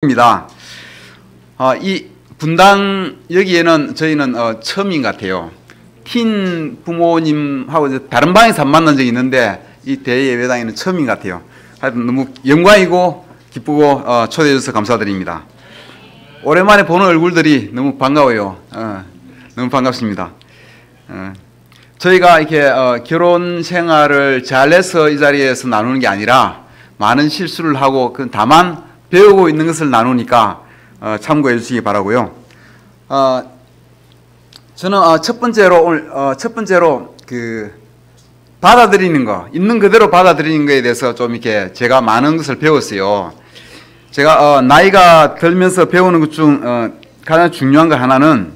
입니다. 이 분당 여기에는 저희는 처음인 것 같아요. 틴 부모님하고 다른 방에서 안 만난 적이 있는데 이 대예배당에는 처음인 것 같아요. 하여튼 너무 영광이고 기쁘고 초대해 주셔서 감사드립니다. 오랜만에 보는 얼굴들이 너무 반가워요. 너무 반갑습니다. 저희가 이렇게 결혼 생활을 잘해서 이 자리에서 나누는 게 아니라 많은 실수를 하고 다만 배우고 있는 것을 나누니까 참고해 주시기 바라고요. 저는 첫 번째로 받아들이는 거, 있는 그대로 받아들이는 거에 대해서 좀 이렇게 제가 많은 것을 배웠어요. 제가 나이가 들면서 배우는 것 중 가장 중요한 거 하나는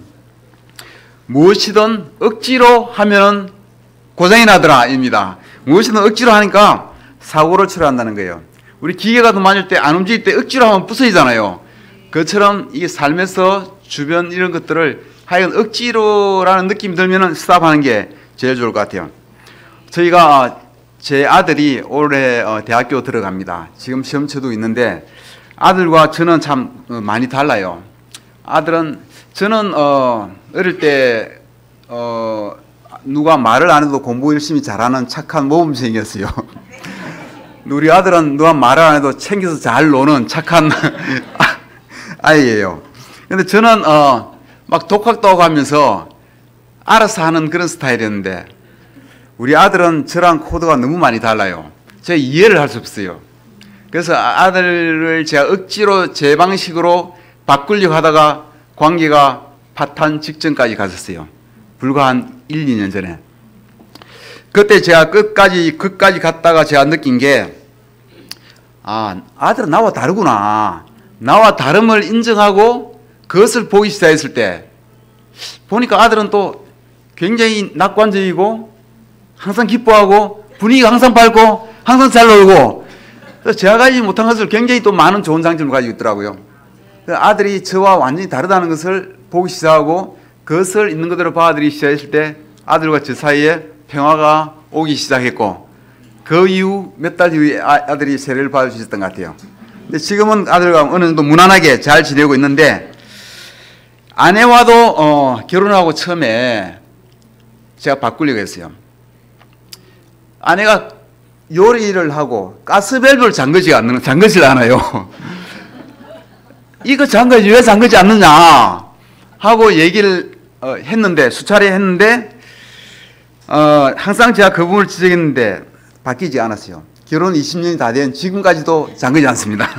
무엇이든 억지로 하면 고장이 나더라입니다. 무엇이든 억지로 하니까 사고를 처리한다는 거예요. 우리 기계가 맞을 때 안 움직일 때 억지로 하면 부서지잖아요. 그처럼 이게 삶에서 주변 이런 것들을 하여간 억지로라는 느낌이 들면은 스탑하는 게 제일 좋을 것 같아요. 저희가 제 아들이 올해 대학교 들어갑니다. 지금 시험 쳐두고 있는데 아들과 저는 참 많이 달라요. 아들은 저는 어릴 때 누가 말을 안 해도 공부 열심히 잘하는 착한 모범생이었어요. 우리 아들은 누가 말을 안 해도 챙겨서 잘 노는 착한 아이예요. 근데 저는 막 독학도 하고 하면서 알아서 하는 그런 스타일이었는데 우리 아들은 저랑 코드가 너무 많이 달라요. 제가 이해를 할 수 없어요. 그래서 아들을 제가 억지로 제 방식으로 바꾸려고 하다가 관계가 파탄 직전까지 갔었어요. 불과 한 1, 2년 전에. 그때 제가 끝까지 갔다가 제가 느낀 게 아들은 나와 다르구나. 나와 다름을 인정하고 그것을 보기 시작했을 때 보니까 아들은 또 굉장히 낙관적이고 항상 기뻐하고 분위기가 항상 밝고 항상 잘 놀고 제가 가지지 못한 것을 굉장히 또 많은 좋은 장점을 가지고 있더라고요. 아들이 저와 완전히 다르다는 것을 보기 시작하고 그것을 있는 그대로 받아들이기 시작했을 때 아들과 저 사이에 평화가 오기 시작했고 그 이후 몇 달 이후에 아들이 세례를 받을 수 있었던 것 같아요. 근데 지금은 아들과 어느 정도 무난하게 잘 지내고 있는데 아내와도 결혼하고 처음에 제가 바꾸려고 했어요. 아내가 요리를 하고 가스밸브를 잠그지 않아요. 이거 잠그지 왜 잠그지 않느냐 하고 얘기를 했는데 수차례 했는데 항상 제가 그 부분을 지적했는데 바뀌지 않았어요. 결혼 20년이 다 된 지금까지도 잠그지 않습니다.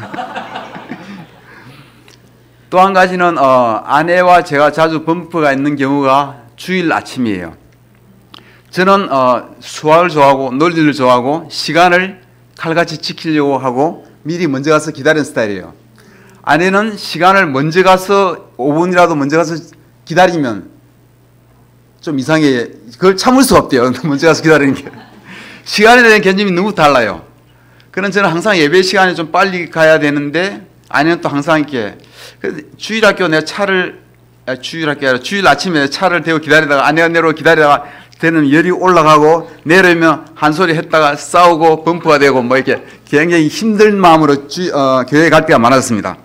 또 한 가지는 아내와 제가 자주 범퍼가 있는 경우가 주일 아침이에요. 저는 수학을 좋아하고 논리를 좋아하고 시간을 칼같이 지키려고 하고 미리 먼저 가서 기다리는 스타일이에요. 아내는 시간을 먼저 가서 5분이라도 먼저 가서 기다리면 좀 이상해. 그걸 참을 수가 없대요. 먼저 가서 기다리는 게. 시간에 대한 개념이 너무 달라요. 그런 저는 항상 예배 시간에 좀 빨리 가야 되는데 아내는 또 항상 이렇게 주일 아침에 차를 대고 기다리다가 아내가 내려 기다리다가 되는 열이 올라가고 내려면 한 소리 했다가 싸우고 범프가 되고 뭐 이렇게 굉장히 힘든 마음으로 교회에 갈 때가 많았습니다.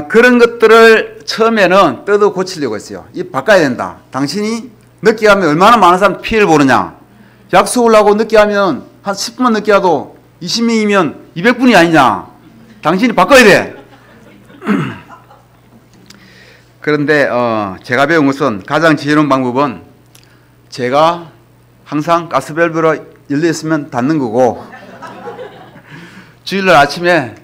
그런 것들을 처음에는 뜯어 고치려고 했어요. 이 바꿔야 된다. 당신이 늦게 가면 얼마나 많은 사람 피해를 보느냐. 약속을 하고 늦게 하면 한 10분만 늦게 와도 20명이면 200분이 아니냐. 당신이 바꿔야 돼. 그런데 제가 배운 것은 가장 지혜로운 방법은 제가 항상 가스밸브가 열려있으면 닫는 거고 주일날 아침에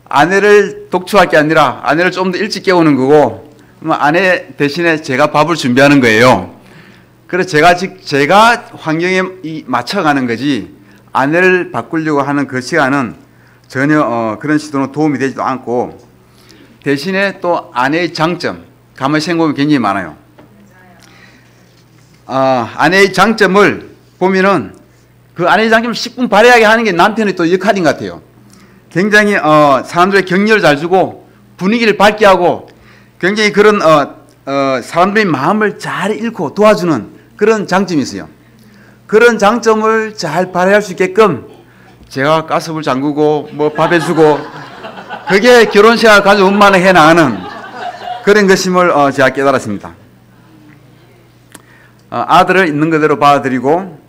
아내를 독촉할 게 아니라 아내를 좀 더 일찍 깨우는 거고 아내 대신에 제가 밥을 준비하는 거예요. 그래서 제가 환경에 맞춰가는 거지 아내를 바꾸려고 하는 그 시간은 전혀 그런 시도는 도움이 되지도 않고 대신에 또 아내의 장점 가만히 생각해보면 굉장히 많아요. 아내의 장점을 보면은 그 아내의 장점을 10분 발휘하게 하는 게 남편의 또 역할인 것 같아요. 굉장히 사람들의 격려를 잘 주고 분위기를 밝게 하고 굉장히 그런 사람들의 마음을 잘 읽고 도와주는 그런 장점이 있어요. 그런 장점을 잘 발휘할 수 있게끔 제가 가스불 잠그고 뭐 밥 해주고 그게 결혼 생활 가지고 원만하게 해나가는 그런 것임을 제가 깨달았습니다. 아들을 있는 그대로 받아들이고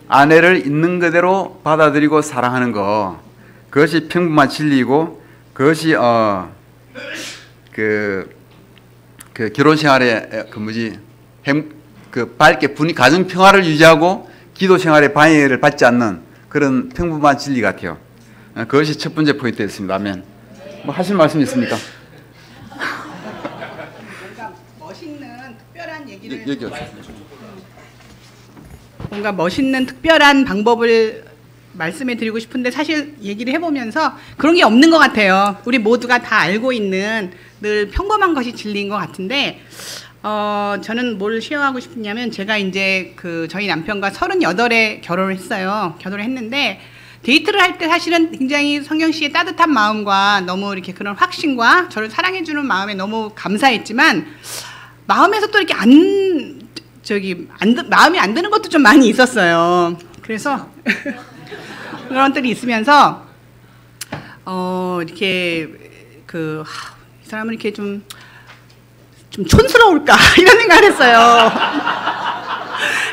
아내를 있는 그대로 받아들이고 사랑하는 것, 그것이 평범한 진리이고 그것이 그 결혼 생활의 밝게 가정 평화를 유지하고 기도 생활에 방해를 받지 않는 그런 평범한 진리 같아요. 그것이 첫 번째 포인트였습니다. 아멘. 뭐 하실 말씀 있습니까? 뭔가 멋있는 특별한 얘기를 얘기하세요. 뭔가 멋있는 특별한 방법을 말씀해 드리고 싶은데 사실 얘기를 해보면서 그런 게 없는 것 같아요. 우리 모두가 다 알고 있는 늘 평범한 것이 진리인 것 같은데 저는 뭘 쉐어하고 싶냐면 제가 이제 저희 남편과 38에 결혼을 했어요. 결혼을 했는데 데이트를 할 때 사실은 굉장히 성경 씨의 따뜻한 마음과 너무 이렇게 그런 확신과 저를 사랑해주는 마음에 너무 감사했지만 마음에서 또 이렇게 마음이 안 드는 것도 좀 많이 있었어요. 그래서 그런 것들이 있으면서 이렇게 이 사람은 이렇게 좀 촌스러울까 이런 생각을 했어요.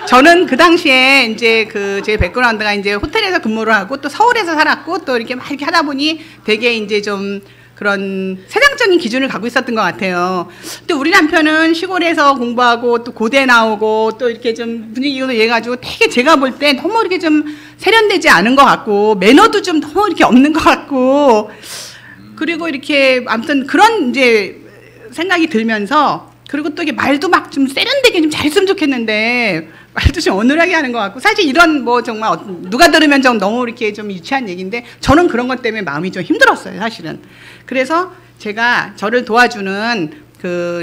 저는 그 당시에 이제 제 백그라운드가 이제 호텔에서 근무를 하고 또 서울에서 살았고 또 이렇게 막 이렇게 하다 보니 되게 이제 좀 그런 세상적인 기준을 갖고 있었던 것 같아요. 근데 우리 남편은 시골에서 공부하고 또 고대 나오고 또 이렇게 좀 분위기도 이래가지고 되게 제가 볼 때 너무 이렇게 좀 세련되지 않은 것 같고 매너도 좀 너무 이렇게 없는 것 같고 그리고 이렇게 아무튼 그런 이제 생각이 들면서 그리고 또 이게 말도 막 좀 세련되게 좀 잘했으면 좋겠는데 말도 좀 어눌하게 하는 것 같고 사실 이런 뭐 정말 누가 들으면 좀 너무 이렇게 좀 유치한 얘기인데 저는 그런 것 때문에 마음이 좀 힘들었어요 사실은. 그래서 제가 저를 도와주는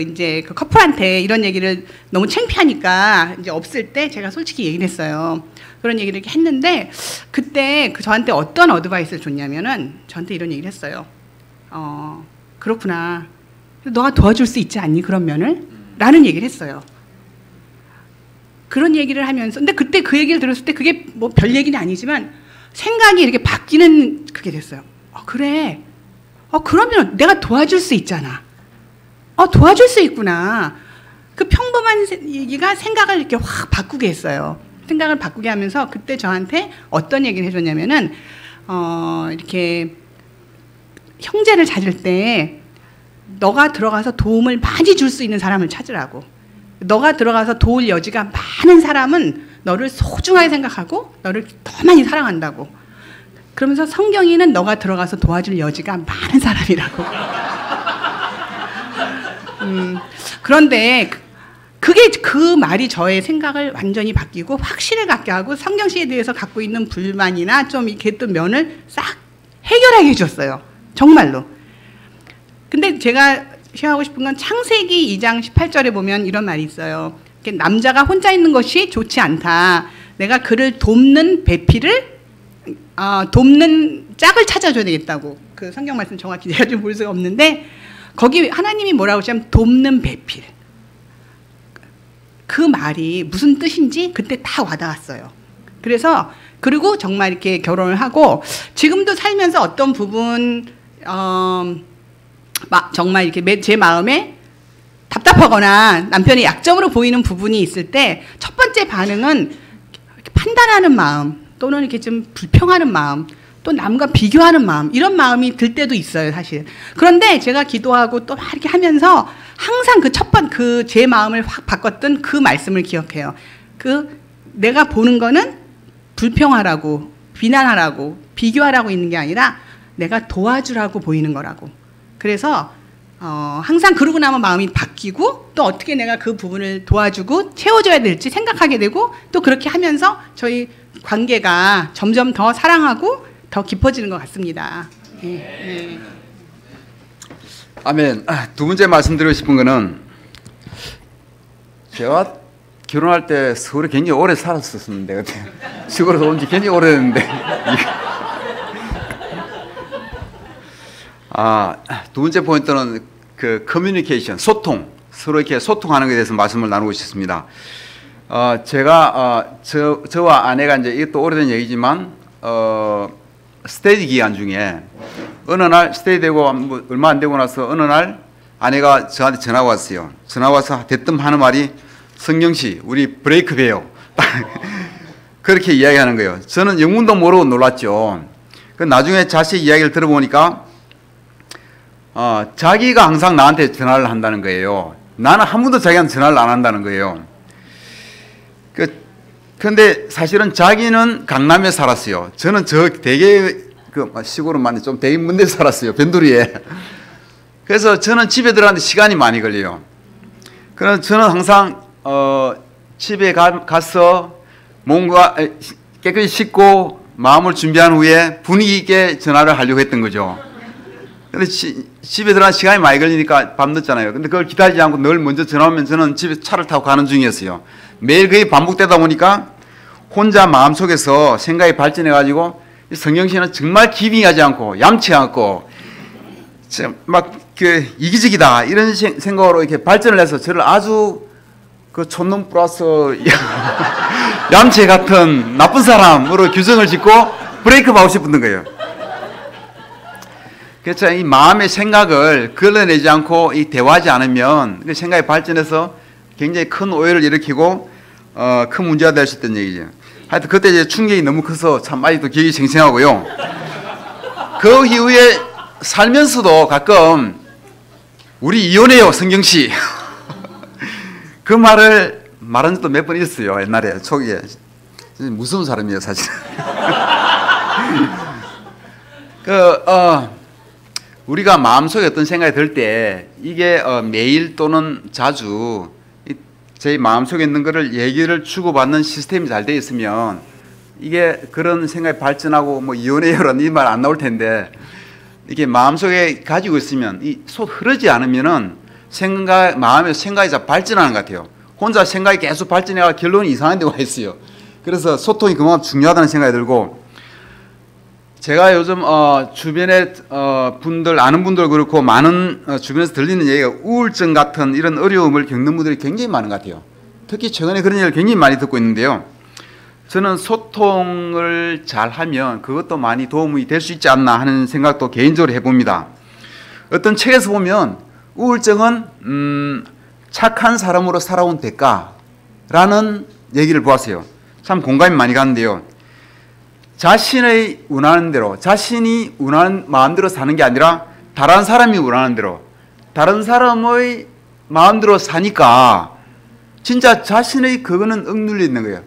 이제 커플한테 이런 얘기를 너무 창피하니까 이제 없을 때 제가 솔직히 얘기를 했어요. 그런 얘기를 이렇게 했는데 그때 저한테 어떤 어드바이스를 줬냐면은 저한테 이런 얘기를 했어요. 그렇구나. 너가 도와줄 수 있지 않니 그런 면을? 라는 얘기를 했어요. 그런 얘기를 하면서 근데 그때 그 얘기를 들었을 때 그게 뭐 별 얘기는 아니지만 생각이 이렇게 바뀌는 그게 됐어요. 그래. 그러면 내가 도와줄 수 있잖아. 도와줄 수 있구나. 그 평범한 얘기가 생각을 이렇게 확 바꾸게 했어요. 생각을 바꾸게 하면서 그때 저한테 어떤 얘기를 해줬냐면은 이렇게 형제를 찾을 때 너가 들어가서 도움을 많이 줄 수 있는 사람을 찾으라고. 너가 들어가서 도울 여지가 많은 사람은 너를 소중하게 생각하고 너를 더 많이 사랑한다고. 그러면서 성경이는 너가 들어가서 도와줄 여지가 많은 사람이라고. 그런데 그 말이 저의 생각을 완전히 바뀌고 확신을 갖게 하고 성경시에 대해서 갖고 있는 불만이나 좀 이렇게 또 면을 싹 해결하게 해줬어요. 정말로. 근데 제가 쉐어하고 싶은 건 창세기 2장 18절에 보면 이런 말이 있어요. 남자가 혼자 있는 것이 좋지 않다. 내가 그를 돕는 배필을 돕는 짝을 찾아줘야 되겠다고. 그 성경 말씀 정확히 제가 좀 볼 수가 없는데 거기 하나님이 뭐라고 하시냐면 돕는 배필. 그 말이 무슨 뜻인지 그때 다 와닿았어요. 그래서 그리고 정말 이렇게 결혼을 하고 지금도 살면서 어떤 부분 정말 이렇게 제 마음에 답답하거나 남편의 약점으로 보이는 부분이 있을 때 첫 번째 반응은 판단하는 마음 또는 이렇게 좀 불평하는 마음 또 남과 비교하는 마음 이런 마음이 들 때도 있어요 사실. 그런데 제가 기도하고 또 막 이렇게 하면서 항상 제 마음을 확 바꿨던 그 말씀을 기억해요. 내가 보는 거는 불평하라고 비난하라고 비교하라고 있는 게 아니라 내가 도와주라고 보이는 거라고. 그래서 항상 그러고 나면 마음이 바뀌고 또 어떻게 내가 그 부분을 도와주고 채워줘야 될지 생각하게 되고 또 그렇게 하면서 저희 관계가 점점 더 사랑하고 더 깊어지는 것 같습니다. 네. 아멘. 두 번째 말씀드리고 싶은 거는 제가 결혼할 때 서울에 굉장히 오래 살았었는데 그때 시골에서 온 지 굉장히 오래됐는데 두 번째 포인트는 커뮤니케이션, 소통, 서로 이렇게 소통하는 것에 대해서 말씀을 나누고 싶습니다. 제가 저와 아내가 이제 이것도 오래된 얘기지만 스테디 기간 중에 어느 날 스테이 되고 뭐 얼마 안 되고 나서 어느 날 아내가 저한테 전화가 왔어요. 전화 와서 대뜸 하는 말이 성경 씨, 우리 브레이크 배요. 그렇게 이야기하는 거예요. 저는 영문도 모르고 놀랐죠. 그 나중에 자세히 이야기를 들어보니까 자기가 항상 나한테 전화를 한다는 거예요. 나는 한 번도 자기한테 전화를 안 한다는 거예요. 그런데 사실은 자기는 강남에 살았어요. 저는 저 되게 시골은 많이 좀 되게 먼 데 살았어요. 변두리에. 그래서 저는 집에 들어가는데 시간이 많이 걸려요. 그래서 저는 항상 집에 가서 뭔가 깨끗이 씻고 마음을 준비한 후에 분위기 있게 전화를 하려고 했던 거죠. 근데 집에 들어가는 시간이 많이 걸리니까 밤늦잖아요. 근데 그걸 기다리지 않고 늘 먼저 전화 오면 저는 집에 차를 타고 가는 중이었어요. 매일 그게 반복되다 보니까 혼자 마음속에서 생각이 발전해가지고 성경 씨는 정말 기빙하지 않고 얌치 않고 막 이기적이다 이런 생각으로 이렇게 발전을 해서 저를 아주 촌놈 플러스 얌체 같은 나쁜 사람으로 규정을 짓고 브레이크 하고 싶었던 거예요. 그래서 이 마음의 생각을 걸러내지 않고 이 대화하지 않으면 그 생각이 발전해서 굉장히 큰 오해를 일으키고 큰 문제가 될 수 있다는 얘기죠. 하여튼 그때 이제 충격이 너무 커서 참 아직도 기억이 생생하고요. 그 이후에 살면서도 가끔 우리 이혼해요, 성경 씨. 그 말을 말한 적도 몇 번 있었어요. 옛날에 초기에. 무서운 사람이에요, 사실. 우리가 마음속에 어떤 생각이 들 때 이게 매일 또는 자주 제 마음속에 있는 거를 얘기를 주고받는 시스템이 잘 돼 있으면 이게 그런 생각이 발전하고 뭐 이혼해요라는 이 말 안 나올 텐데 이게 마음속에 가지고 있으면 이 속 흐르지 않으면은 마음의 생각이 잘 발전하는 것 같아요. 혼자 생각이 계속 발전해가 결론이 이상한 데가 있어요. 그래서 소통이 그만큼 중요하다는 생각이 들고 제가 요즘 주변에 분들 아는 분들 그렇고 많은 주변에서 들리는 얘기가 우울증 같은 이런 어려움을 겪는 분들이 굉장히 많은 것 같아요. 특히 최근에 그런 얘기를 굉장히 많이 듣고 있는데요. 저는 소통을 잘하면 그것도 많이 도움이 될 수 있지 않나 하는 생각도 개인적으로 해봅니다. 어떤 책에서 보면 우울증은 착한 사람으로 살아온 대가라는 얘기를 보았어요. 참 공감이 많이 가는데요. 자신의 원하는 대로 자신이 원하는 마음대로 사는 게 아니라 다른 사람이 원하는 대로 다른 사람의 마음대로 사니까 진짜 자신의 그거는 억눌려 있는 거예요.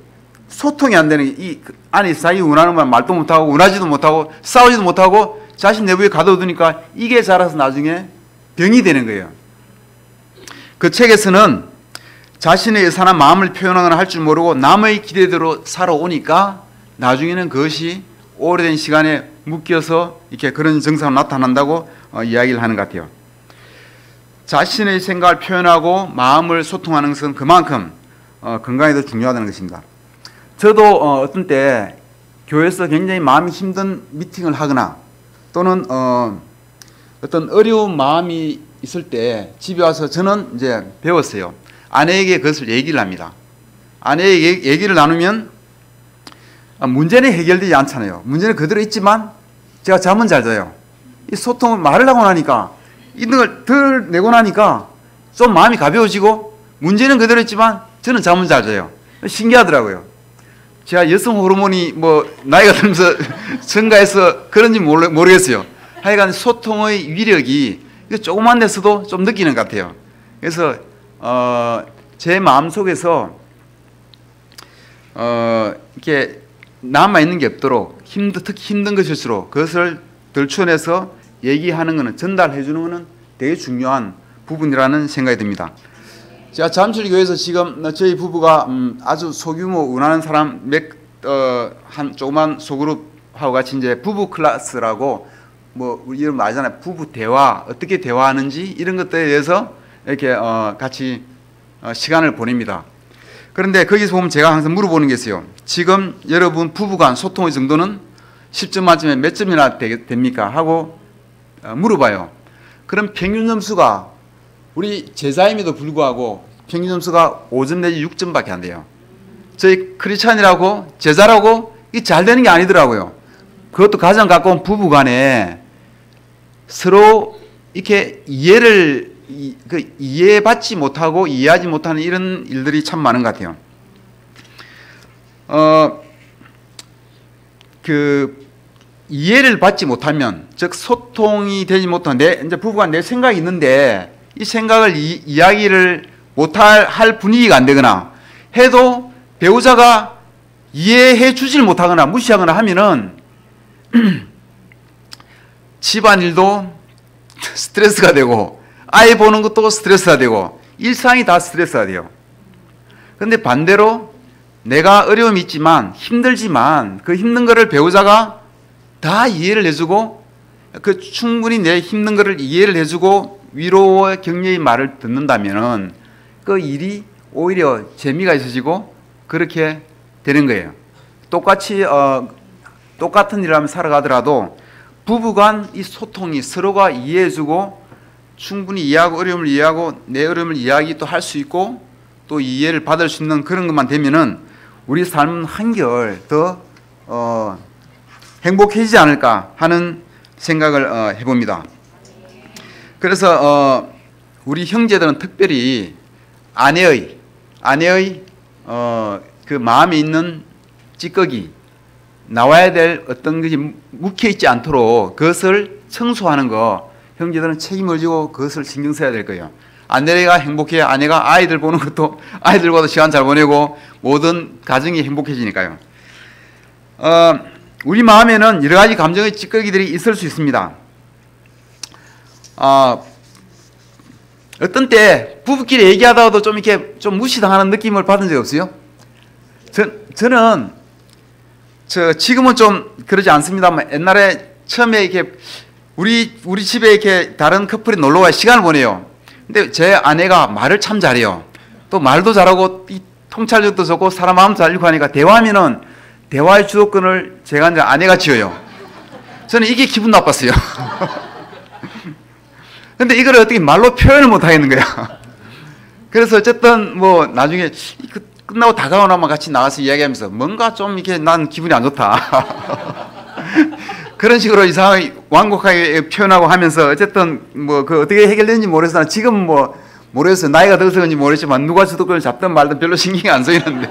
소통이 안 되는 게 이 안에 자기 원하는 말 말도 못하고 원하지도 못하고 싸우지도 못하고 자신 내부에 가둬두니까 이게 자라서 나중에 병이 되는 거예요. 그 책에서는 자신의 의사나 마음을 표현하거나 할 줄 모르고 남의 기대대로 살아오니까 나중에는 그것이 오래된 시간에 묶여서 이렇게 그런 증상이 나타난다고 이야기를 하는 것 같아요. 자신의 생각을 표현하고 마음을 소통하는 것은 그만큼 건강에 더 중요하다는 것입니다. 저도 어떤 때 교회에서 굉장히 마음이 힘든 미팅을 하거나 또는 어떤 어려운 마음이 있을 때 집에 와서 저는 이제 배웠어요. 아내에게 그것을 얘기를 합니다. 아내에게 얘기를 나누면 문제는 해결되지 않잖아요. 문제는 그대로 있지만 제가 잠은 잘 자요. 이 소통을 말을 하고 나니까 있는 걸 덜 내고 나니까 좀 마음이 가벼워지고 문제는 그대로 있지만 저는 잠은 잘 자요. 신기하더라고요. 제가 여성 호르몬이 뭐 나이가 들면서 증가해서 그런지 모르겠어요. 하여간 소통의 위력이 조그만 데서도 좀 느끼는 것 같아요. 그래서 제 마음속에서 이렇게 남아있는 게 없도록 특히 힘든 것일수록 그것을 들춰내서 얘기하는 것은 전달해 주는 것은 되게 중요한 부분이라는 생각이 듭니다. 제가 잠실교회에서 지금 저희 부부가 아주 소규모 원하는 사람 한 조그만 소그룹하고 같이 이제 부부 클래스라고 뭐 우리 이름 알잖아요. 부부 대화 어떻게 대화하는지 이런 것들에 대해서 이렇게 같이 시간을 보냅니다. 그런데 거기서 보면 제가 항상 물어보는 게 있어요. 지금 여러분 부부간 소통의 정도는 10점 만점에 몇 점이나 됩니까? 하고 물어봐요. 그럼 평균 점수가 우리 제자임에도 불구하고 평균 점수가 5점 내지 6점밖에 안 돼요. 저희 크리스찬이라고 제자라고 이 잘 되는 게 아니더라고요. 그것도 가장 가까운 부부간에 서로 이렇게 이해받지 못하고 이해하지 못하는 이런 일들이 참 많은 것 같아요. 이해를 받지 못하면, 즉 소통이 되지 못하면 이제 부부가 내 생각이 있는데 이 생각을 이야기를 못할 분위기가 안 되거나 해도 배우자가 이해해 주질 못하거나 무시하거나 하면은 집안일도 스트레스가 되고 아이 보는 것도 스트레스가 되고 일상이 다 스트레스가 돼요. 그런데 반대로 내가 어려움이 있지만 힘들지만 그 힘든 거를 배우자가 다 이해를 해주고 충분히 내 힘든 거를 이해를 해주고 위로와 격려의 말을 듣는다면은 그 일이 오히려 재미가 있어지고 그렇게 되는 거예요. 똑같은 일을 하면 살아가더라도 부부간 이 소통이 서로가 이해해주고 충분히 이해하고 어려움을 이해하고 내 어려움을 이야기 또 할 수 있고 또 이해를 받을 수 있는 그런 것만 되면은 우리 삶은 한결 더 행복해지지 않을까 하는 생각을 해봅니다. 그래서 우리 형제들은 특별히 아내의 그 마음에 있는 찌꺼기 나와야 될 어떤 것이 묵혀 있지 않도록 그것을 청소하는 거 형제들은 책임을 지고 그것을 신경 써야 될 거예요. 아내가 행복해야 아내가 아이들 보는 것도 아이들과도 시간 잘 보내고 모든 가정이 행복해지니까요. 우리 마음에는 여러 가지 감정의 찌꺼기들이 있을 수 있습니다. 어떤 때 부부끼리 얘기하다가도 좀 이렇게 좀 무시당하는 느낌을 받은 적 없어요? 저는 지금은 좀 그러지 않습니다만 옛날에 처음에 이렇게 우리 집에 이렇게 다른 커플이 놀러 와 시간을 보내요. 근데 제 아내가 말을 참 잘해요. 또 말도 잘하고 통찰력도 좋고 사람 마음 잘 읽고 하니까 대화하면은 대화의 주도권을 제가 이제 아내가 쥐어요. 저는 이게 기분 나빴어요. 근데 이걸 어떻게 말로 표현을 못 하겠는 거야. 그래서 어쨌든 뭐 나중에 끝나고 다가오나마 같이 나가서 이야기하면서 뭔가 좀 이렇게 난 기분이 안 좋다. 그런 식으로 이상하게 완곡하게 표현하고 하면서 어쨌든 뭐 그 어떻게 해결되는지 모르겠으나 지금 뭐 모르겠어요. 나이가 들어서 그런지 모르겠지만 누가 주도권을 잡든 말든 별로 신경이 안 쓰이는데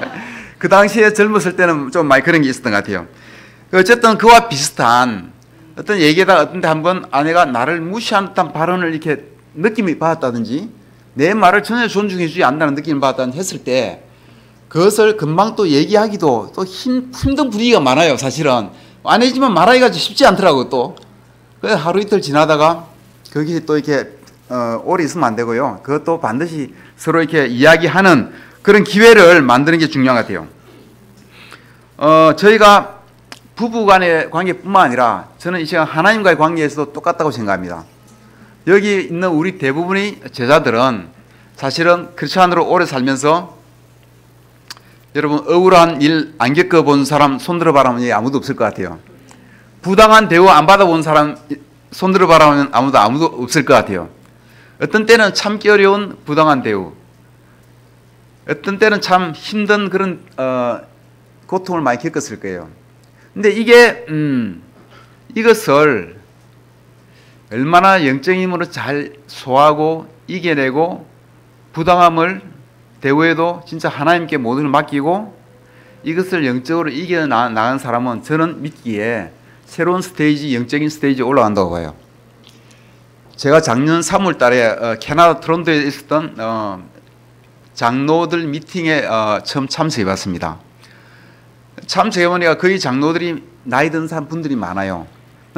그 당시에 젊었을 때는 좀 많이 그런 게 있었던 것 같아요. 어쨌든 그와 비슷한 어떤 얘기에다가 어떤 데 한번 아내가 나를 무시한 듯한 발언을 이렇게 느낌이 받았다든지 내 말을 전혀 존중해 주지 않는다는 느낌을 받았다든지 했을 때 그것을 금방 또 얘기하기도 또 힘든 분위기가 많아요. 사실은 아내지만 말하기가 쉽지 않더라고요. 또 그래서 하루 이틀 지나다가 거기 또 이렇게 오래 있으면 안 되고요. 그것도 반드시 서로 이렇게 이야기하는 그런 기회를 만드는 게 중요한 것 같아요. 저희가 부부 간의 관계뿐만 아니라 저는 이 시간 하나님과의 관계에서도 똑같다고 생각합니다. 여기 있는 우리 대부분의 제자들은 사실은 크리스찬으로 오래 살면서 여러분 억울한 일 안 겪어본 사람 손들어봐라 하면 아무도 없을 것 같아요. 부당한 대우 안 받아본 사람 손들어봐라 하면 아무도 없을 것 같아요. 어떤 때는 참기 어려운 부당한 대우, 어떤 때는 참 힘든 그런 고통을 많이 겪었을 거예요. 근데 이게 이것을 얼마나 영적인 힘으로 잘 소화하고 이겨내고 부당함을 대우에도 진짜 하나님께 모든 걸 맡기고 이것을 영적으로 이겨나간 사람은 저는 믿기에 새로운 스테이지, 영적인 스테이지에 올라간다고 봐요. 제가 작년 3월 달에 캐나다 토론토에 있었던 장로들 미팅에 처음 참석해 봤습니다. 참석해 보니까 거의 장로들이 나이 든 사람 분들이 많아요.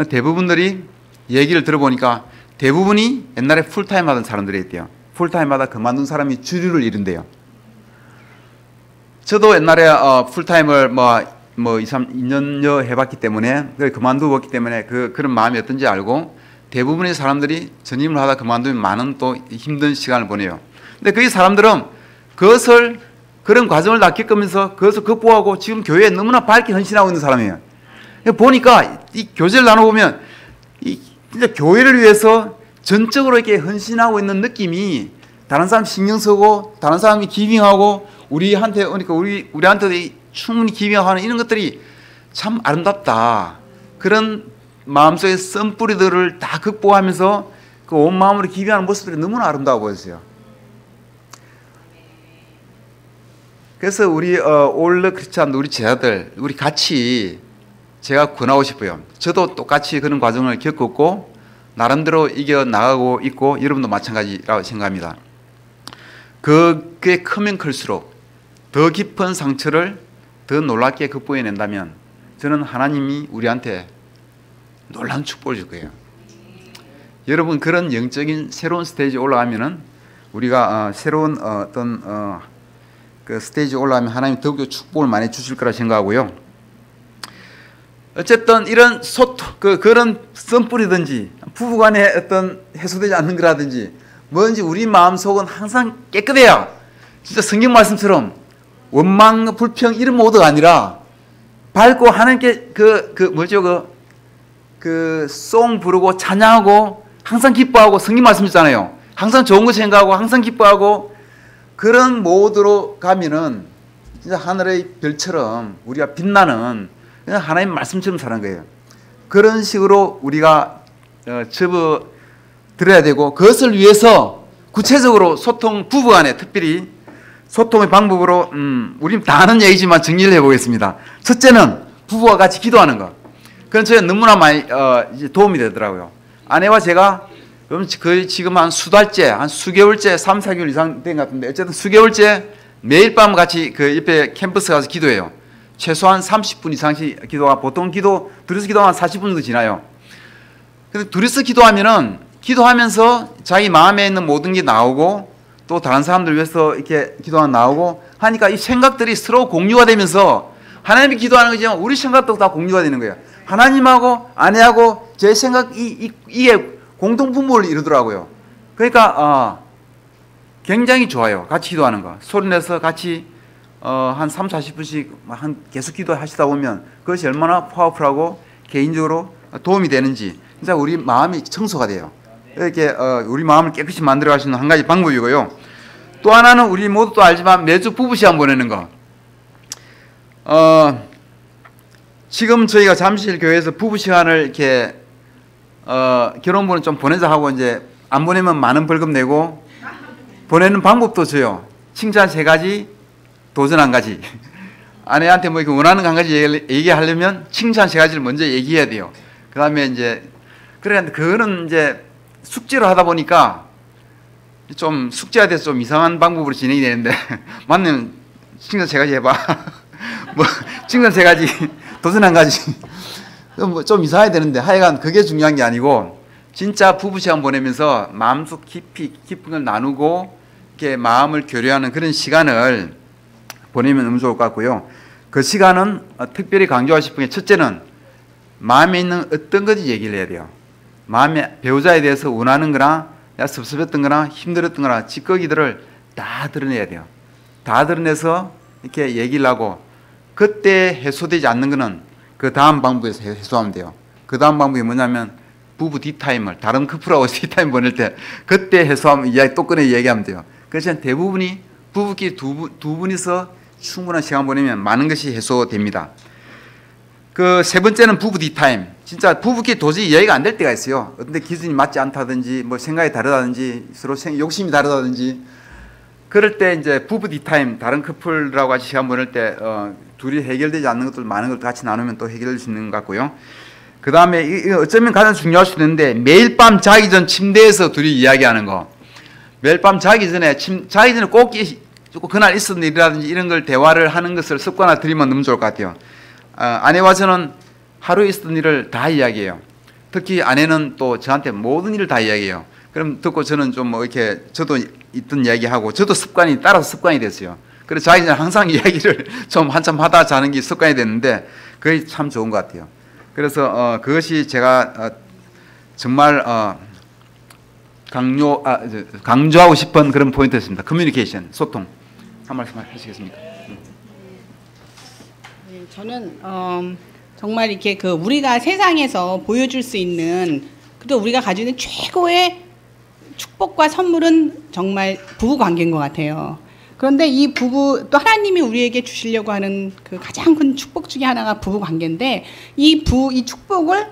대부분들이 얘기를 들어보니까 대부분이 옛날에 풀타임 하던 사람들이 있대요. 풀타임마다 그만둔 사람이 주류를 이룬대요. 저도 옛날에 풀타임을 2년여 해봤기 때문에 그만두었기 때문에 그런 마음이 어떤지 알고 대부분의 사람들이 전임을 하다 그만두면 많은 또 힘든 시간을 보내요. 근데 그 사람들은 그런 과정을 다 겪으면서 그것을 극복하고 지금 교회에 너무나 밝게 헌신하고 있는 사람이에요. 보니까 이 교제를 나눠보면 진짜 교회를 위해서 전적으로 이렇게 헌신하고 있는 느낌이 다른 사람 신경 쓰고 다른 사람이 기빙하고 우리한테 그러니까 우리한테도 충분히 기빙하는 이런 것들이 참 아름답다. 그런 마음속의 썬뿌리들을 다 극복하면서 그 온 마음으로 기도하는 모습들이 너무나 아름다워 보였어요. 그래서 우리 올러 크리스찬 우리 제자들 우리 같이 제가 권하고 싶어요. 저도 똑같이 그런 과정을 겪었고 나름대로 이겨 나가고 있고 여러분도 마찬가지라고 생각합니다. 그게 크면 클수록 더 깊은 상처를 더 놀랍게 극복해낸다면 저는 하나님이 우리한테 놀라운 축복을 줄 거예요. 여러분 그런 영적인 새로운 스테이지에 올라가면은 우리가 새로운 어떤 그 스테이지에 올라가면 하나님이 더욱더 축복을 많이 주실 거라 생각하고요. 어쨌든 이런 그런 썬뿌리든지 부부간에 어떤 해소되지 않는 거라든지 뭔지 우리 마음속은 항상 깨끗해야 진짜 성경 말씀처럼 원망, 불평 이런 모드가 아니라 밝고 하나님께 송 부르고 찬양하고 항상 기뻐하고 성경 말씀 있잖아요. 항상 좋은 거 생각하고 항상 기뻐하고 그런 모드로 가면은 진짜 하늘의 별처럼 우리가 빛나는 그냥 하나님 말씀처럼 사는 거예요. 그런 식으로 우리가 접어 들어야 되고 그것을 위해서 구체적으로 소통 부부간에 특별히 소통의 방법으로 우린 다 아는 얘기지만 정리를 해보겠습니다. 첫째는 부부와 같이 기도하는 것. 그건 저희 너무나 많이 이제 도움이 되더라고요. 아내와 제가 거의 지금 한 수달째, 한 수개월째, 3, 4개월 이상 된 것 같은데 어쨌든 수개월째 매일 밤 같이 그 옆에 캠퍼스 가서 기도해요. 최소한 30분 이상씩 기도가 보통 둘이서 기도하면 40분 정도 지나요. 근데 둘이서 기도하면은 기도하면서 자기 마음에 있는 모든 게 나오고 또 다른 사람들 위해서 이렇게 기도가 나오고 하니까 이 생각들이 서로 공유가 되면서 하나님이 기도하는 거지만 우리 생각도 다 공유가 되는 거예요. 하나님하고 아내하고 제 생각이 이게 공동분모를 이루더라고요. 그러니까 굉장히 좋아요. 같이 기도하는 거. 소리내서 같이 한 3, 40분씩 계속 기도하시다 보면 그것이 얼마나 파워풀하고 개인적으로 도움이 되는지 진짜 우리 마음이 청소가 돼요. 이렇게 우리 마음을 깨끗이 만들어 갈 수 있는 한 가지 방법이고요. 또 하나는 우리 모두 또 알지만 매주 부부 시간 보내는 거. 지금 저희가 잠실 교회에서 부부 시간을 이렇게 결혼부는 좀 보내자 하고 이제 안 보내면 많은 벌금 내고 보내는 방법도 줘요. 칭찬 3가지, 도전 1가지. 아내한테 뭐 이렇게 원하는 1가지 얘기하려면 칭찬 3가지를 먼저 얘기해야 돼요. 그 다음에 이제 그래 그거는 이제 숙제로 하다 보니까 좀 숙제가 돼서 좀 이상한 방법으로 진행이 되는데 맞는 칭찬 3가지 해봐. 뭐 칭찬 3가지, 도전 1가지. 뭐 좀 이상해야 되는데 하여간 그게 중요한 게 아니고 진짜 부부 시간 보내면서 마음속 깊은 걸 나누고 이렇게 마음을 교류하는 그런 시간을 보내면 너무 좋을 것 같고요. 그 시간은 특별히 강조하고 싶은 게 첫째는 마음에 있는 어떤 것이 얘기를 해야 돼요. 마음에 배우자에 대해서 원하는 거나 섭섭했던 거나 힘들었던 거나 찌꺼기들을 다 드러내야 돼요. 다 드러내서 이렇게 얘기를 하고 그때 해소되지 않는 거는 그 다음 방법에서 해소하면 돼요. 그 다음 방법이 뭐냐면 부부 뒷타임을 다른 커플하고 뒷타임 보낼 때 그때 해소하면 이야기 또 꺼내 얘기하면 돼요. 그래서 대부분이 부부끼리 두 분이서 충분한 시간 보내면 많은 것이 해소됩니다. 그 3번째는 부부 뒷타임. 진짜 부부끼리 도저히 이야기가 안 될 때가 있어요. 어떤 데 기준이 맞지 않다든지 뭐 생각이 다르다든지 서로 욕심이 다르다든지 그럴 때 이제 부부 뒷타임 다른 커플하고 같이 시간 보낼 때 둘이 해결되지 않는 것들 많은 걸 같이 나누면 또 해결될 수 있는 것 같고요. 그 다음에 어쩌면 가장 중요할 수 있는데 매일 밤 자기 전 침대에서 둘이 이야기하는 거. 매일 밤 자기 전에 꼭 그날 있었던 일이라든지 이런 걸 대화를 하는 것을 습관화 들이면 너무 좋을 것 같아요. 아내와 저는 하루에 있었던 일을 다 이야기해요. 특히 아내는 또 저한테 모든 일을 다 이야기해요. 그럼 듣고 저는 좀 뭐 이렇게 저도 있던 이야기하고 저도 따라서 습관이 됐어요. 그래서 자기 전에 항상 이야기를 좀 한참 하다 자는 게 습관이 됐는데 그게 참 좋은 것 같아요. 그래서 그것이 제가 정말 강조하고 싶은 그런 포인트였습니다. 커뮤니케이션, 소통. 한 말씀 하시겠습니까? 네, 저는 정말 이렇게 우리가 세상에서 보여줄 수 있는 또 우리가 가지고 있는 최고의 축복과 선물은 정말 부부 관계인 것 같아요. 그런데 이 부부 또 하나님이 우리에게 주시려고 하는 그 가장 큰 축복 중에 하나가 부부 관계인데 이 축복을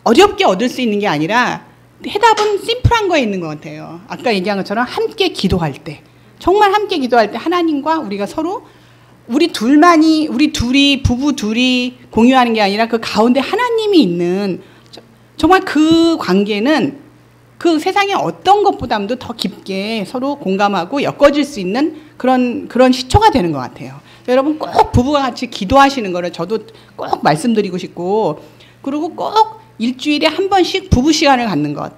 어렵게 얻을 수 있는 게 아니라 해답은 심플한 거에 있는 것 같아요. 아까 얘기한 것처럼 함께 기도할 때, 정말 함께 기도할 때 하나님과 우리가 서로 우리 둘이 부부 둘이 공유하는 게 아니라 그 가운데 하나님이 있는 정말 그 관계는 그 세상의 어떤 것보다도 더 깊게 서로 공감하고 엮어질 수 있는 그런 시초가 되는 것 같아요. 여러분 꼭 부부가 같이 기도하시는 거를 저도 꼭 말씀드리고 싶고, 그리고 꼭 일주일에 한 번씩 부부 시간을 갖는 것.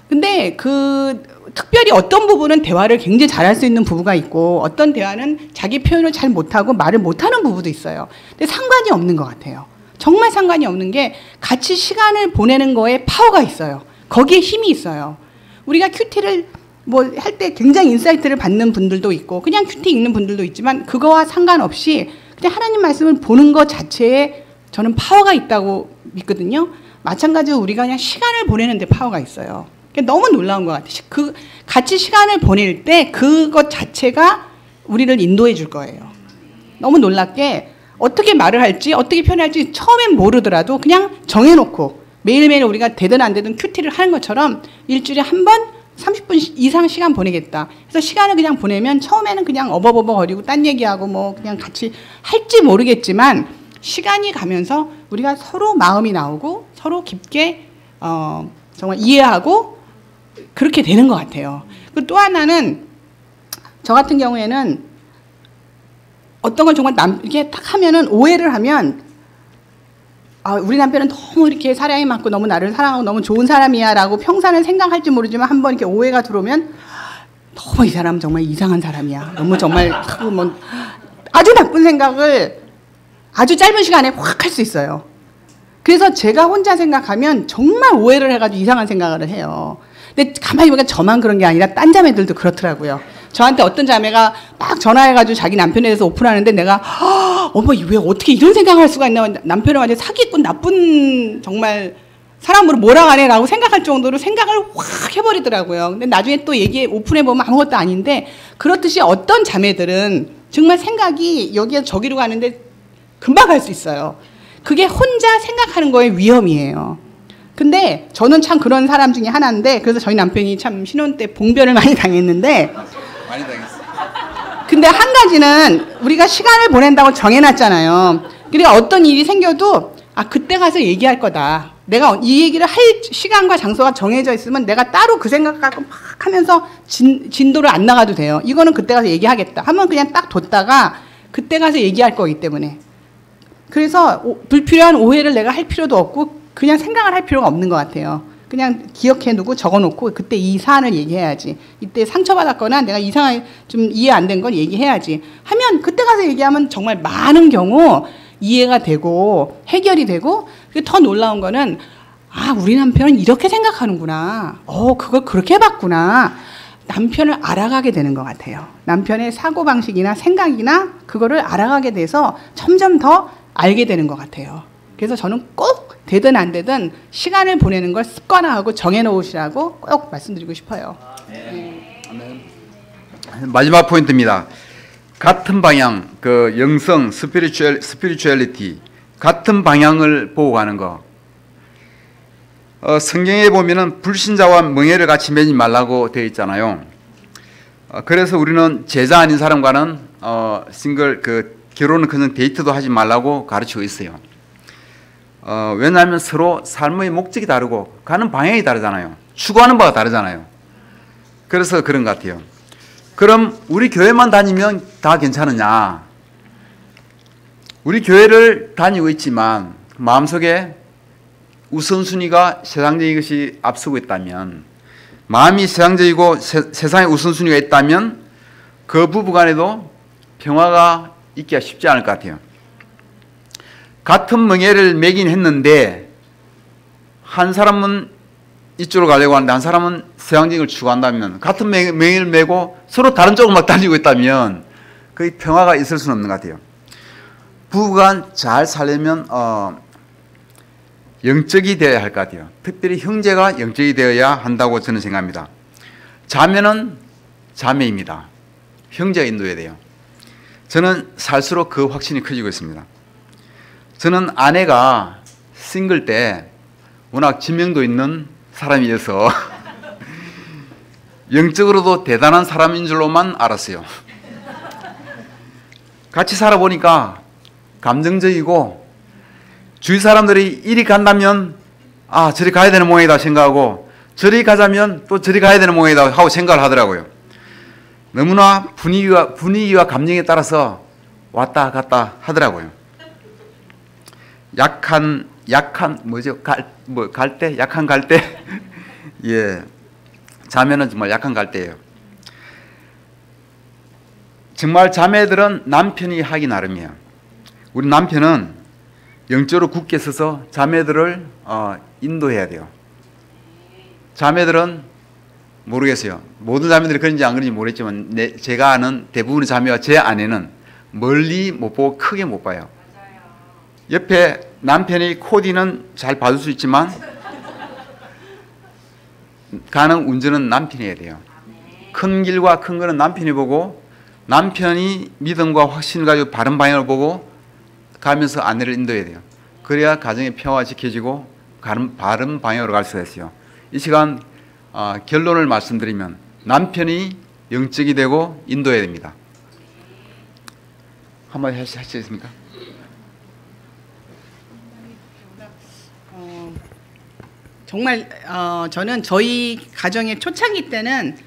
근데 특별히 어떤 부부는 대화를 굉장히 잘할 수 있는 부부가 있고, 어떤 대화는 자기 표현을 잘 못하고 말을 못하는 부부도 있어요. 근데 상관이 없는 것 같아요. 정말 상관이 없는 게 같이 시간을 보내는 거에 파워가 있어요. 거기에 힘이 있어요. 우리가 큐티를 할 때 굉장히 인사이트를 받는 분들도 있고, 그냥 큐티 읽는 분들도 있지만, 그거와 상관없이 그냥 하나님 말씀을 보는 것 자체에 저는 파워가 있다고 믿거든요. 마찬가지로 우리가 그냥 시간을 보내는 데 파워가 있어요. 너무 놀라운 것 같아요. 같이 시간을 보낼 때 그것 자체가 우리를 인도해 줄 거예요. 너무 놀랍게 어떻게 말을 할지, 어떻게 표현할지 처음엔 모르더라도 그냥 정해놓고 매일매일 우리가 되든 안 되든 큐티를 하는 것처럼 일주일에 한 번 30분 이상 시간 보내겠다. 그래서 시간을 그냥 보내면 처음에는 그냥 어버버버거리고 딴 얘기하고 그냥 같이 할지 모르겠지만, 시간이 가면서 우리가 서로 마음이 나오고 서로 깊게 정말 이해하고 그렇게 되는 것 같아요. 그리고 또 하나는, 저 같은 경우에는 어떤 걸 정말 이렇게 딱 하면은 오해를 하면, 우리 남편은 너무 이렇게 사랑이 많고 너무 나를 사랑하고 너무 좋은 사람이야라고 평소에는 생각할지 모르지만, 한번 이렇게 오해가 들어오면 너무 이 사람 정말 이상한 사람이야. 너무 정말 아주 나쁜 생각을 아주 짧은 시간에 확 할 수 있어요. 그래서 제가 혼자 생각하면 정말 오해를 해가지고 이상한 생각을 해요. 근데 가만히 보니까 저만 그런 게 아니라 딴 자매들도 그렇더라고요. 저한테 어떤 자매가 막 전화해가지고 자기 남편에 대해서 오픈하는데, 내가 어머 왜 어떻게 이런 생각을 할 수가 있나, 남편을 완전 사기꾼 나쁜 정말 사람으로 몰아가네 라고 생각할 정도로 생각을 확 해버리더라고요. 근데 나중에 또 오픈해보면 아무것도 아닌데, 그렇듯이 어떤 자매들은 정말 생각이 여기에 저기로 가는데 금방 갈 수 있어요. 그게 혼자 생각하는 거의 위험이에요. 근데 저는 참 그런 사람 중에 하나인데, 그래서 저희 남편이 참 신혼 때 봉변을 많이 당했는데, 많이 당했어. 근데 한 가지는 우리가 시간을 보낸다고 정해놨잖아요. 그러니까 어떤 일이 생겨도 그때 가서 얘기할 거다. 내가 이 얘기를 할 시간과 장소가 정해져 있으면 내가 따로 그 생각하고 막 하면서 진도를 안 나가도 돼요. 이거는 그때 가서 얘기하겠다 하면 그냥 딱 뒀다가 그때 가서 얘기할 거기 때문에. 그래서 불필요한 오해를 내가 할 필요도 없고 그냥 생각을 할 필요가 없는 것 같아요. 그냥 기억해두고 적어놓고 그때 이 사안을 얘기해야지. 이때 상처받았거나 내가 이상하게 좀 이해 안 된 건 얘기해야지 하면, 그때 가서 얘기하면 정말 많은 경우 이해가 되고 해결이 되고, 더 놀라운 거는 우리 남편은 이렇게 생각하는구나. 그걸 그렇게 봤구나. 남편을 알아가게 되는 것 같아요. 남편의 사고방식이나 생각이나 그거를 알아가게 돼서 점점 더 알게 되는 것 같아요. 그래서 저는 꼭 되든 안 되든 시간을 보내는 걸 습관화하고 정해놓으시라고 꼭 말씀드리고 싶어요. 마지막 포인트입니다. 같은 방향, 영성, 스피리추얼리티, 같은 방향을 보고 가는 거. 성경에 보면은 불신자와 멍에를 같이 매지 말라고 되어 있잖아요. 그래서 우리는 제자 아닌 사람과는 결혼은 그냥 데이트도 하지 말라고 가르치고 있어요. 왜냐하면 서로 삶의 목적이 다르고 가는 방향이 다르잖아요. 추구하는 바가 다르잖아요. 그래서 그런 것 같아요. 그럼 우리 교회만 다니면 다 괜찮으냐? 우리 교회를 다니고 있지만 마음속에 우선순위가 세상적인 것이 앞서고 있다면, 마음이 세상적이고 세상의 우선순위가 있다면 그 부부간에도 평화가 있기가 쉽지 않을 것 같아요. 같은 멍에를 매긴 했는데 한 사람은 이쪽으로 가려고 하는데 한 사람은 세상적인 걸 추구한다면, 같은 멍에를 메고 서로 다른 쪽으로 막 달리고 있다면 거의 평화가 있을 수는 없는 것 같아요. 부부간 잘 살려면 영적이 되어야 할 것 같아요. 특별히 형제가 영적이 되어야 한다고 저는 생각합니다. 자매는 자매입니다. 형제가 인도해야 돼요. 저는 살수록 그 확신이 커지고 있습니다. 저는 아내가 싱글 때 워낙 지명도 있는 사람이어서 영적으로도 대단한 사람인 줄로만 알았어요. 같이 살아보니까 감정적이고 주위 사람들이 이리 간다면 아 저리 가야 되는 모양이다 생각하고 저리 가자면 또 저리 가야 되는 모양이다 하고 생각을 하더라고요. 너무나 분위기와 감정에 따라서 왔다 갔다 하더라고요. 약한 뭐죠? 갈대? 약한 갈대? 예. 자매는 정말 약한 갈대예요. 정말 자매들은 남편이 하기 나름이에요. 우리 남편은 영적으로 굳게 서서 자매들을 인도해야 돼요. 자매들은 모르겠어요. 모든 자매들이 그런지 안 그런지 모르겠지만 제가 아는 대부분의 자매와 제 아내는 멀리 못 보고 크게 못 봐요. 옆에 남편이 코디는 잘 봐줄 수 있지만 가는 운전은 남편이 해야 돼요. 큰 길과 큰 거는 남편이 보고 남편이 믿음과 확신을 가지고 바른 방향을 보고 가면서 아내를 인도해야 돼요. 그래야 가정의 평화가 지켜지고 바른 방향으로 갈 수가 있어요. 이 시간 결론을 말씀드리면 남편이 영적이 되고 인도해야 됩니다. 한마디 하시겠습니까? 정말 저는 저희 가정의 초창기 때는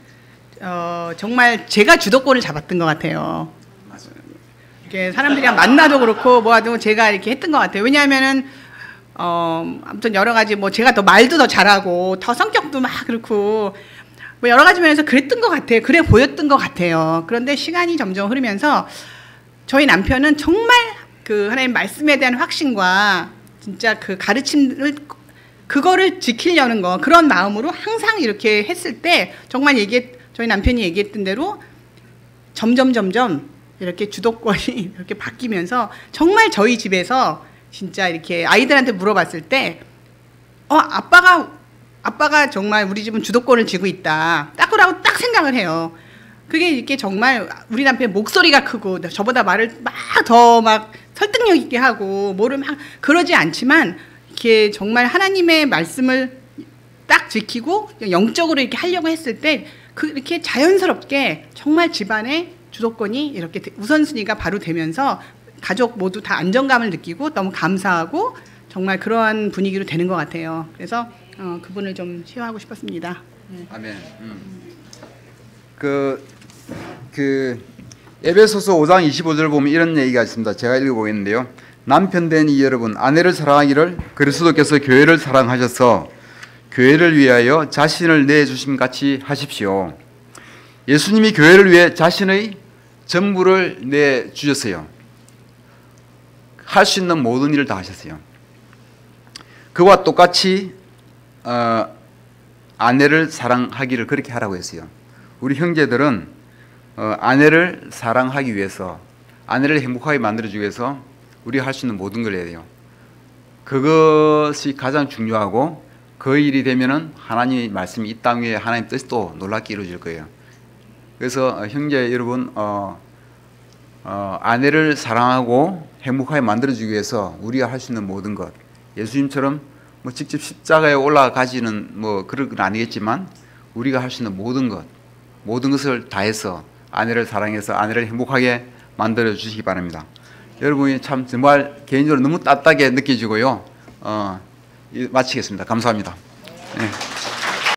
정말 제가 주도권을 잡았던 것 같아요. 이렇게 사람들이랑 만나도 그렇고 뭐하도 제가 이렇게 했던 것 같아요. 왜냐하면은 아무튼 여러 가지 뭐 제가 더 말도 더 잘하고 더 성격도 막 그렇고 뭐 여러 가지 면에서 그랬던 것 같아요. 그래 보였던 것 같아요. 그런데 시간이 점점 흐르면서 저희 남편은 정말 그 하나님 말씀에 대한 확신과 진짜 그 가르침을 그거를 지키려는 거 그런 마음으로 항상 이렇게 했을 때 정말 저희 남편이 얘기했던 대로 점점 이렇게 주도권이 이렇게 바뀌면서 정말 저희 집에서 진짜 이렇게 아이들한테 물어봤을 때 아빠가 정말 우리 집은 주도권을 쥐고 있다 딱그라고 딱 생각을 해요. 그게 이렇게 정말 우리 남편 목소리가 크고 저보다 말을 더 설득력 있게 하고 뭐를 막 그러지 않지만 이렇게 정말 하나님의 말씀을 딱 지키고 영적으로 이렇게 하려고 했을 때 그렇게 자연스럽게 정말 집안의 주도권이 이렇게 우선순위가 바로 되면서 가족 모두 다 안정감을 느끼고 너무 감사하고 정말 그러한 분위기로 되는 것 같아요. 그래서 그분을 좀 시호하고 싶었습니다. 아멘. 에베소서 5장 25절 보면 이런 얘기가 있습니다. 제가 읽어보겠는데요. 남편 된 이 여러분 아내를 사랑하기를 그리스도께서 교회를 사랑하셔서 교회를 위하여 자신을 내주심 같이 하십시오. 예수님이 교회를 위해 자신의 전부를 내주셨어요. 할 수 있는 모든 일을 다 하셨어요. 그와 똑같이 아내를 사랑하기를 그렇게 하라고 했어요. 우리 형제들은 아내를 사랑하기 위해서 아내를 행복하게 만들어주기 위해서 우리가 할 수 있는 모든 걸 해야 돼요. 그것이 가장 중요하고 그 일이 되면은 하나님의 말씀이 이 땅 위에 하나님 뜻이 또 놀랍게 이루어질 거예요. 그래서 형제 여러분 아내를 사랑하고 행복하게 만들어주기 위해서 우리가 할 수 있는 모든 것 예수님처럼 뭐 직접 십자가에 올라가지는 뭐 그런 건 아니겠지만 우리가 할 수 있는 모든 것을 다해서 아내를 사랑해서 아내를 행복하게 만들어 주시기 바랍니다. 여러분이 참 정말 개인적으로 너무 따뜻하게 느껴지고요. 마치겠습니다. 감사합니다. 네.